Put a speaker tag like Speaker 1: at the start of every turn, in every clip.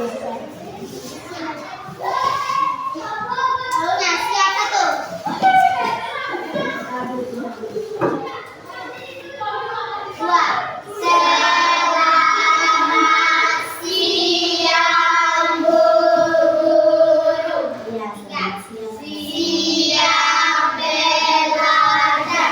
Speaker 1: Maunya siapa tuh? Dua. Selamat siang Bu Guru. Ya, siang belajar.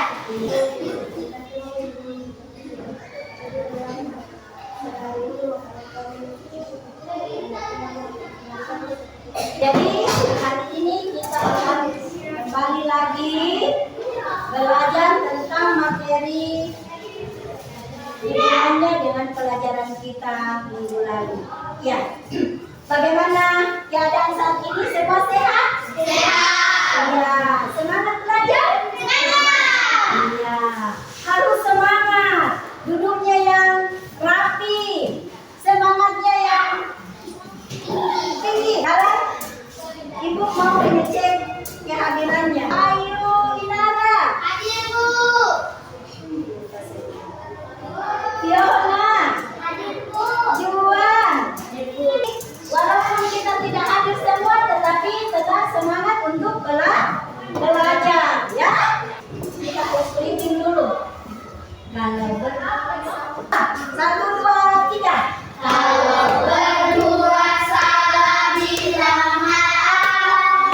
Speaker 2: Jadi hari ini kita akan kembali lagi belajar tentang materi hubungannya dengan pelajaran kita minggu lalu. Ya, bagaimana keadaan saat ini? Semua sehat?
Speaker 1: Sehat.
Speaker 2: Ya, semangat belajar?
Speaker 1: Semangat.
Speaker 2: Iya, harus semangat. Duduknya yang rapi, semangatnya yang tinggi. Kalau Ibu mau ngecek kehadirannya. Ayo, Inara.
Speaker 1: Hadir Bu.
Speaker 2: Fiona.
Speaker 1: Hadir Bu.
Speaker 2: Juan. Walaupun kita tidak hadir semua, tetapi tetap semangat untuk belajar, ya. Kita harus briefing dulu. Kalau satu, dua, tiga.
Speaker 1: Kalau berdua salah bilang maaf.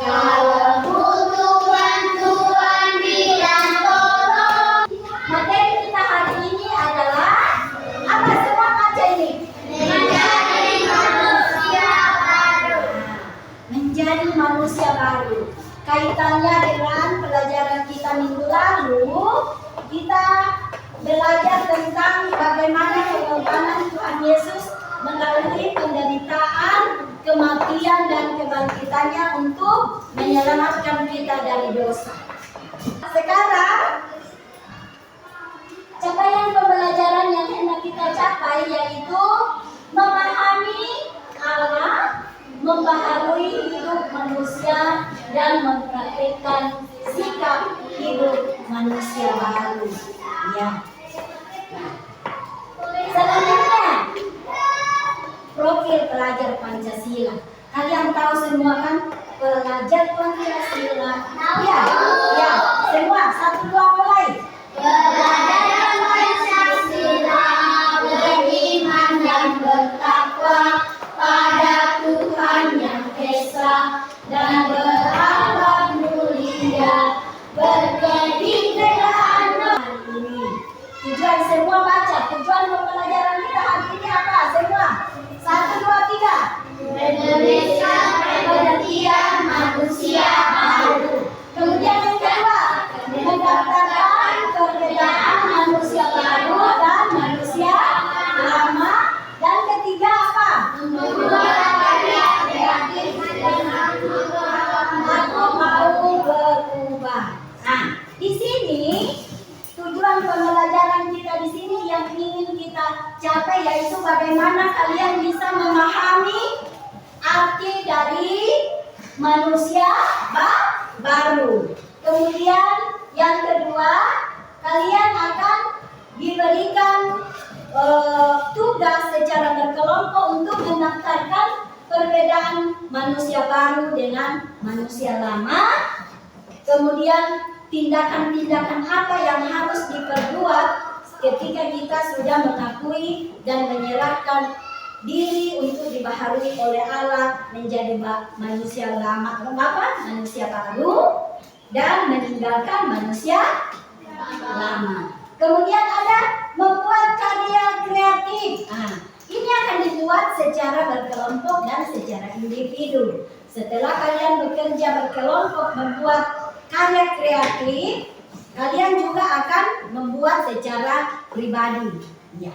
Speaker 1: Kalau butuh bantuan bilang tolong.
Speaker 2: Materi kita hari ini adalah apa? Semua baca ini.
Speaker 1: Menjadi manusia baru.
Speaker 2: Menjadi manusia baru. Kaitannya dengan pelajaran kita minggu lalu, kita belajar tentang bagaimana pengorbanan Tuhan Yesus melalui penderitaan, kematian, dan kebangkitannya untuk menyelamatkan kita dari dosa. Sekarang, capaian pembelajaran yang hendak kita capai yaitu memahami Allah, membaharui hidup manusia, dan mempraktikkan sikap hidup manusia baru. Ya. Selanjutnya, profil pelajar Pancasila. Kalian tahu semua kan pelajar Pancasila? Ya, ya. Semua satu dua mulai.
Speaker 1: Belajar Pancasila, beriman dan bertakwa pada Tuhan yang Esa dan berakhlak mulia, berkenindahan.
Speaker 2: Ini tujuan semua baca. Tujuan pembelajaran kita hari ini apa? Semua. Satu dua tiga.
Speaker 1: Indonesia pengertian manusia baru.
Speaker 2: Kemudian yang kedua, mendaftarkan perbedaan manusia baru dan manusia lama. Dan ketiga apa?
Speaker 1: Membuat karya kreatif dengan
Speaker 2: Aku mau berubah. Nah, di sini tujuan pembelajaran kita di sini yang ingin kita capai yaitu bagaimana kalian bisa memahami arti dari manusia baru. Kemudian yang kedua, kalian akan diberikan tugas secara berkelompok untuk mendaftarkan perbedaan manusia baru dengan manusia lama. Kemudian tindakan-tindakan apa yang harus diperbuat ketika kita sudah mengakui dan menyerahkan diri untuk dibaharui oleh Allah menjadi manusia lama, manusia baru, dan meninggalkan manusia lama. Kemudian ada membuat karya kreatif. Nah, ini akan dibuat secara berkelompok dan secara individu. Setelah kalian bekerja berkelompok membuat karya kreatif, kalian juga akan membuat secara pribadi. Ya.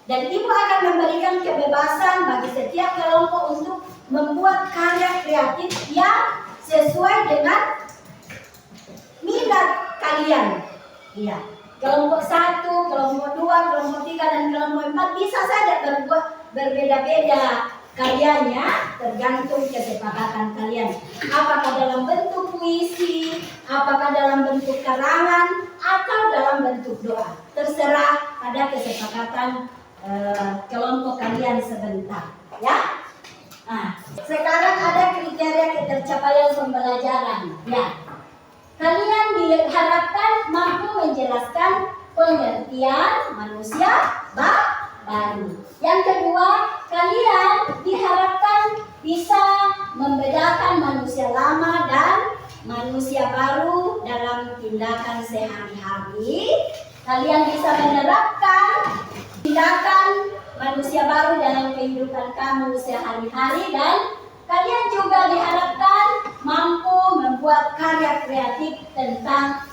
Speaker 2: Dan Ibu akan memberikan kebebasan bagi setiap kelompok untuk membuat karya kreatif yang sesuai dengan minat kalian. Iya. Kelompok 1, kelompok 2, kelompok 3, dan kelompok 4 bisa saja berbeda-beda karyanya tergantung kesepakatan kalian. Apakah dalam bentuk puisi, apakah dalam bentuk karangan, atau dalam bentuk doa. Terserah pada kesepakatan kelompok kalian sebentar, ya. Nah, sekarang ada kriteria ketercapaian pembelajaran, ya. Kalian diharapkan mampu menjelaskan pengertian manusia baru. Yang kedua, kalian diharapkan bisa membedakan manusia lama dan manusia baru dalam tindakan sehari-hari. Kalian bisa menerapkan tindakan manusia baru dalam kehidupan kamu sehari-hari, dan kalian juga diharapkan mampu membuat karya kreatif tentang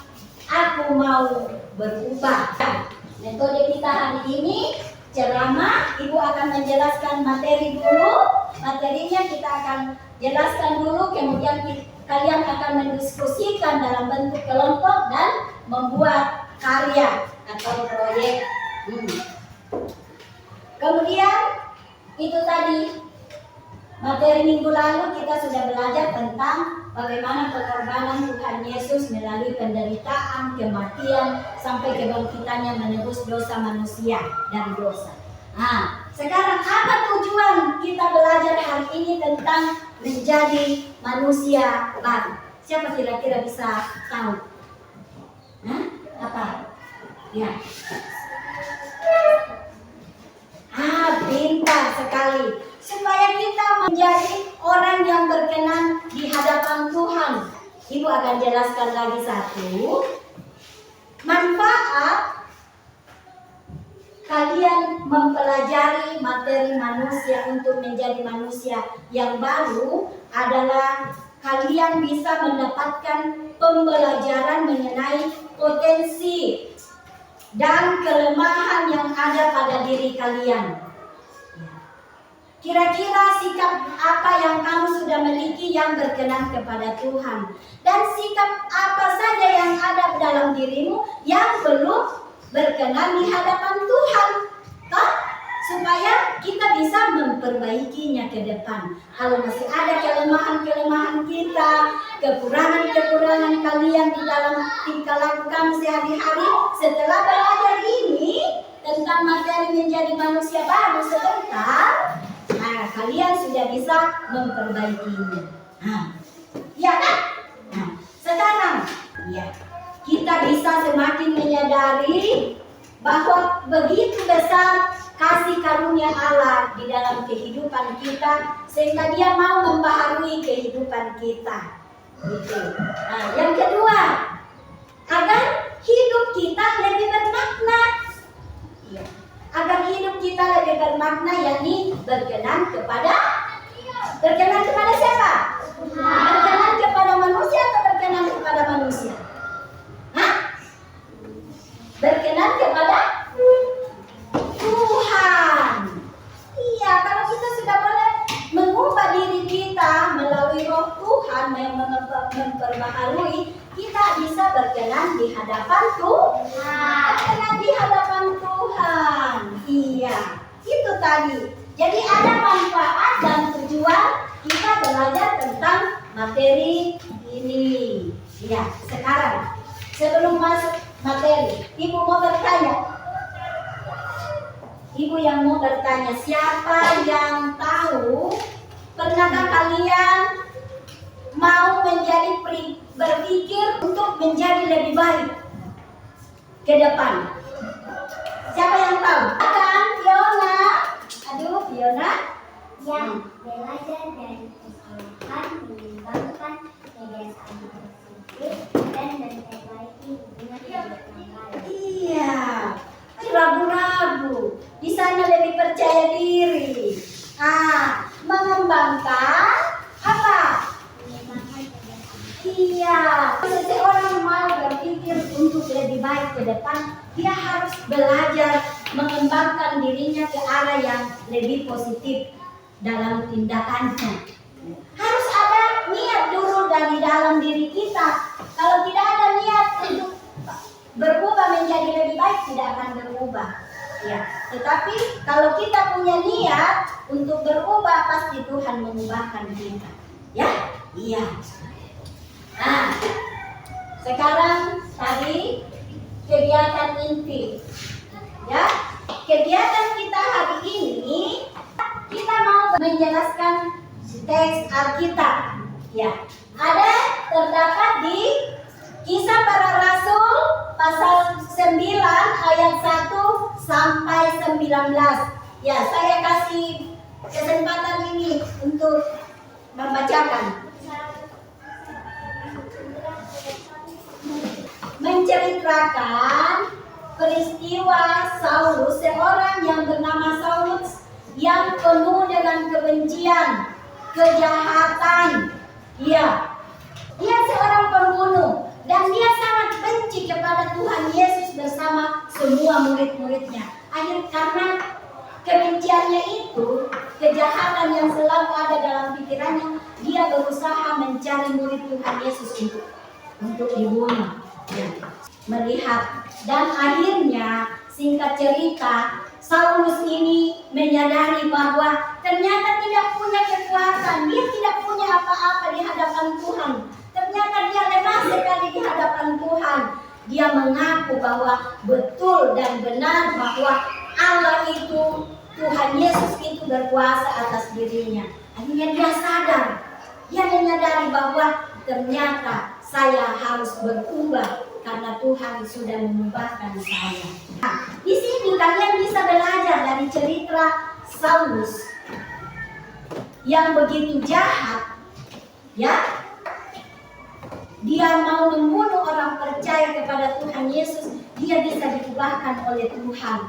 Speaker 2: aku mau berubah. Metode kita hari ini ceramah. Ibu akan menjelaskan materi dulu. Materinya kita akan jelaskan dulu, kemudian kalian akan mendiskusikan dalam bentuk kelompok dan membuat karya atau proyek. Kemudian itu tadi materi minggu lalu kita sudah belajar tentang bagaimana pengorbanan Tuhan Yesus melalui penderitaan, kematian, sampai kebangkitannya menebus dosa manusia dari dosa. Nah, sekarang apa tujuan kita belajar hari ini tentang menjadi manusia baru? Siapa kira-kira bisa tahu? Apa? Ya. Pintar sekali. Supaya kita menjadi orang yang berkenan di hadapan Tuhan. Ibu akan jelaskan lagi satu. Manfaat kalian mempelajari materi manusia untuk menjadi manusia yang baru adalah kalian bisa mendapatkan pembelajaran mengenai potensi dan kelemahan yang ada pada diri kalian. Kira-kira sikap apa yang kamu sudah miliki yang berkenan kepada Tuhan, dan sikap apa saja yang ada dalam dirimu yang belum berkenan di hadapan Tuhan, toh? Supaya kita bisa memperbaikinya ke depan. Kalau masih ada kelemahan-kelemahan kita, kekurangan-kekurangan kalian di dalam tingkah laku kamu sehari-hari, setelah belajar ini tentang materi menjadi manusia baru sebentar, nah, kalian sudah bisa memperbaikinya. Ya kan? Nah, sekarang ya, kita bisa semakin menyadari bahwa begitu besar kasih karunia Allah di dalam kehidupan kita, sehingga Dia mau membaharui kehidupan kita. Gitu. Nah, yang kedua, agar hidup kita lebih bermakna. Ya. Agar hidup kita lebih bermakna, yakni berkenan kepada siapa? Berkenan kepada manusia atau berkenan kepada manusia? Berkenan kepada Tuhan. Iya, kalau kita sudah boleh mengubah diri kita melalui Roh Tuhan yang memperbaharui, kita bisa berkenan di hadapan Tuhan. Berkenan di hadapan Tuhan. Iya, itu tadi. Jadi ada manfaat dan tujuan kita belajar tentang materi ini. Ya, sekarang sebelum masuk materi, Ibu mau bertanya. Ibu yang mau bertanya, siapa yang tahu, pernahkah kalian mau menjadi berpikir untuk menjadi lebih baik ke depan? Siapa yang tahu? Akan Fiona. Aduh, Fiona.
Speaker 1: Yang belajar dari kesalahan, mengembangkan kebiasaan positif dan memperbaiki hubungan hidup yang baik.
Speaker 2: Iya, ragu-ragu. Di sana lebih percaya diri. Mengembangkan apa?
Speaker 1: Mengembangkan kebiasaan.
Speaker 2: Iya, seseorang mau berpikir untuk lebih baik ke depan, dia harus belajar mengembangkan dirinya ke arah yang lebih positif dalam tindakannya. Harus ada niat dulu dari dalam diri kita. Kalau tidak ada niat untuk berubah menjadi lebih baik, tidak akan berubah. Ya, tetapi kalau kita punya niat untuk berubah, pasti Tuhan mengubahkan kita. Ya, iya. Nah, sekarang tadi kegiatan inti. Ya, kegiatan kita hari ini kita mau menjelaskan teks Alkitab. Ya, ada terdapat di Kisah Para Rasul pasal 9 ayat 1 sampai 19. Ya, saya kasih kesempatan ini untuk membacakan. Menceritakan peristiwa Saulus, seorang yang bernama Saulus yang penuh dengan kebencian, kejahatan. Ya, dia seorang pembunuh dan dia sangat benci kepada Tuhan Yesus bersama semua murid-muridnya. Karena kebenciannya itu, kejahatan yang selalu ada dalam pikirannya, dia berusaha mencari murid Tuhan Yesus untuk dibunuh. Ya, melihat dan akhirnya singkat cerita, Saulus ini menyadari bahwa ternyata tidak punya kekuatan, dia tidak punya apa-apa di hadapan Tuhan. Ternyata dia lemah sekali di hadapan Tuhan. Dia mengaku bahwa betul dan benar bahwa Allah itu, Tuhan Yesus itu berkuasa atas dirinya. Akhirnya dia sadar, dia menyadari bahwa ternyata saya harus berubah karena Tuhan sudah mengubahkan saya. Nah, di sini kalian bisa belajar dari cerita Saulus yang begitu jahat, ya. Dia mau membunuh orang percaya kepada Tuhan Yesus, dia bisa diubahkan oleh Tuhan.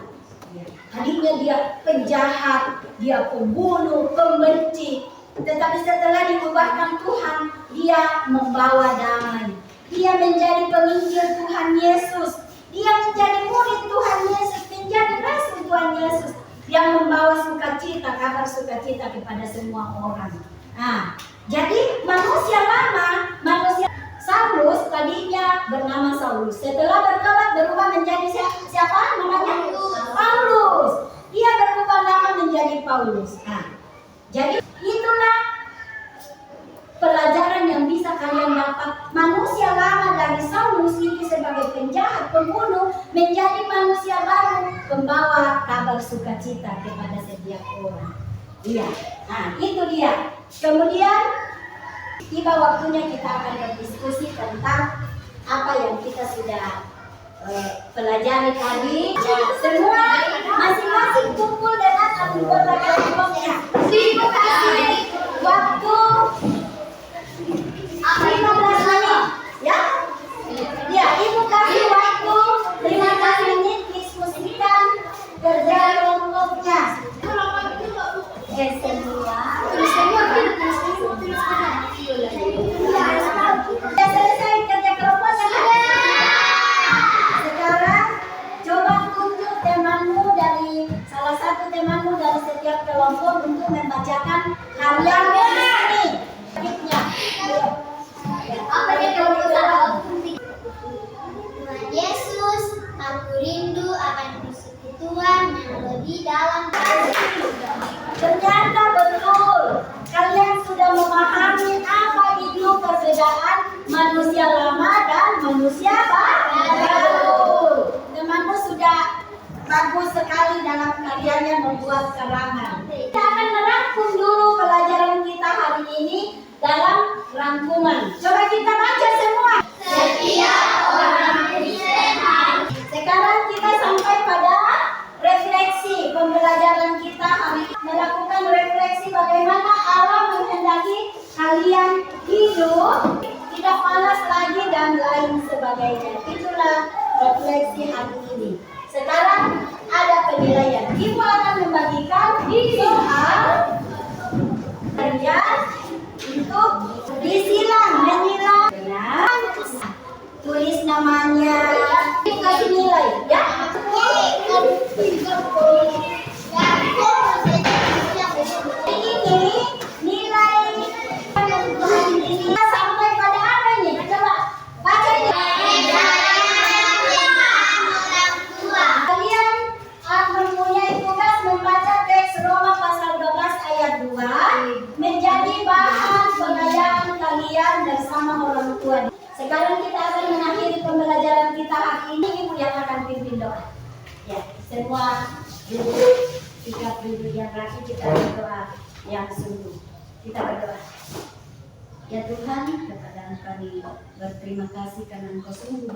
Speaker 2: Tadinya dia penjahat, dia pembunuh, pembenci, tetapi setelah diubahkan Tuhan, dia membawa damai. Dia menjadi penginjil Tuhan Yesus. Dia menjadi murid Tuhan Yesus, menjadi rasul Tuhan Yesus yang membawa sukacita, kabar sukacita kepada semua orang. Nah, jadi manusia lama, manusia Saulus tadinya bernama Saulus. Setelah bertobat berubah menjadi siapa namanya? Paulus. Dia berubah nama menjadi Paulus. Nah, jadi itulah pelajaran yang bisa kalian dapat. Manusia lama dari Saulus itu sebagai penjahat, pembunuh, menjadi manusia baru, pembawa kabar sukacita kepada setiap orang. Iya, nah itu dia. Kemudian tiba waktunya kita akan berdiskusi tentang apa yang kita sudah pelajari tadi. Semua masing-masing kumpul dengan anggota kelompoknya. Terima kasih. Waktu 15 menit, ya? Ya, Ibu kasih waktu 15 menit diskusikan kerja kelompoknya. Sudah selesai kerja kelompoknya. Sekarang coba tunjuk temanmu dari salah satu temanmu dari setiap kelompok untuk membacakan harian ini.
Speaker 1: Apa dia Tuhan Yesus, aku rindu akan persekutuan yang lebih dalam.
Speaker 2: Ternyata betul, kalian sudah memahami apa itu perbedaan manusia lama dan manusia baru. Temanmu sudah bagus sekali dalam karyanya membuat karangan. Kita akan merangkum dulu pelajaran kita hari ini dalam rangkuman. Coba kita baca semua.
Speaker 1: Setiap orang Kristen harus.
Speaker 2: Sekarang kita sampai pada refleksi pembelajaran kita hari ini. Melakukan refleksi bagaimana Allah menghendaki kalian hidup tidak malas lagi dan lain sebagainya. Itulah refleksi hari ini. Sekarang ada penilaian. Ibu akan membagikan soal kalian untuk disilang menilai. Tulis namanya. Kasih nilai, ya. Ini nilai sampai pada apa ini? Coba baca ini. Kalian mempunyai tugas membaca teks Roma pasal 12 ayat 2 menjadi bahan pengayaan kalian bersama orang tua. Sekarang kita akan mengakhiri pembelajaran kita hari ini. Ibu yang akan pimpin doa. Ya, semua duduk, sikap duduk yang rapi, kita berdoa yang sungguh. Kita berdoa. Ya Tuhan, kepada Kami berterima kasih karena Engkau sungguh